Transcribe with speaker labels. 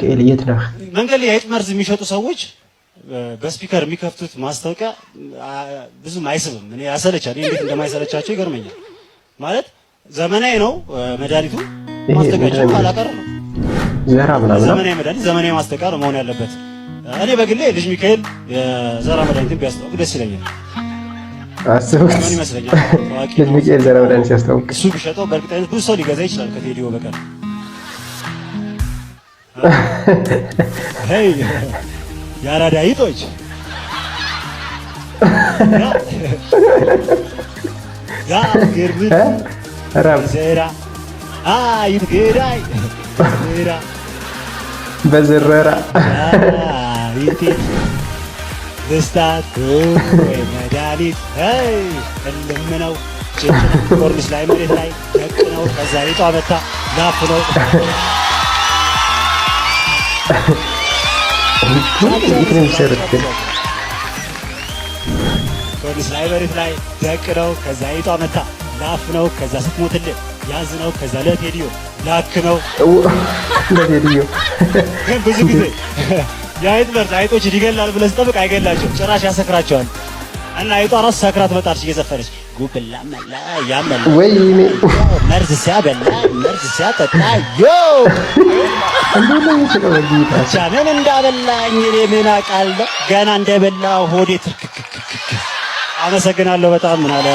Speaker 1: ከኤልየት ነው
Speaker 2: መንገድ ላይ አይጥ መርዝ የሚሸጡ ሰዎች በስፒከር የሚከፍቱት ማስታወቂያ ብዙም አይስብም። እኔ ያሰለቻል። እንዴት እንደማይሰለቻቸው ይገርመኛል። ማለት ዘመናዊ ነው መድኃኒቱ፣ ማስታወቂያቸው አላቀር ነው።
Speaker 1: ዘራ ምናምን
Speaker 2: ዘመናዊ መድኃኒት ዘመናዊ ማስታወቂያ ነው መሆን ያለበት። እኔ በግሌ ልጅ ሚካኤል የዘራ መድኃኒትን ቢያስተዋውቅ ደስ ይለኛል።
Speaker 1: አስቡት
Speaker 2: ምን ይመስለኛል? ታዋቂ
Speaker 1: ልጅ ሚካኤል ዘራ መድኃኒት ሲያስተዋውቅ
Speaker 2: እሱ ቢሸጠው በእርግጠኝነት ብዙ ሰው ሊገዛ ይችላል ከቴዲዮ በቀር። ሄይ ያራዳ ይጦች ያ ግርብት
Speaker 1: ራም
Speaker 2: ዘራ ይትገዳይ ዘራ
Speaker 1: በዘረራ
Speaker 2: ይቴ ደስታት ወይ መድኃኒት እልምነው ኮርኒስ ላይ መሬት ላይ ደቅ ነው። ከዛ ይጧ መታ ላፍ ነው ኮርኒስ ላይ መሬት ላይ ደቅ ነው። ከዛ ይጧ መታ ላፍ ነው። ከዛ ስትሞትልህ ያዝ ነው። ከዛ ለቴዲዮ ላክ ነው።
Speaker 1: ለቴዲዮ
Speaker 2: ግን ብዙ ጊዜ የአይጥ መርዝ አይጦች ይገላል ብለህ ስጠብቅ አይገላቸውም፣ ጭራሽ ያሰክራቸዋል። እና አይጧ ራሱ ሰክራት መጣች እየዘፈነች ጉብላ መላ ያመላ
Speaker 1: ወይኔ
Speaker 2: መርዝ ሲያበላ መርዝ ሲያጠጣ ዮ ብቻ ምን እንዳበላኝ እኔ ምን አውቃለሁ። ገና እንደበላ ሆዴ ትርክክክክ። አመሰግናለሁ በጣም ምን አለ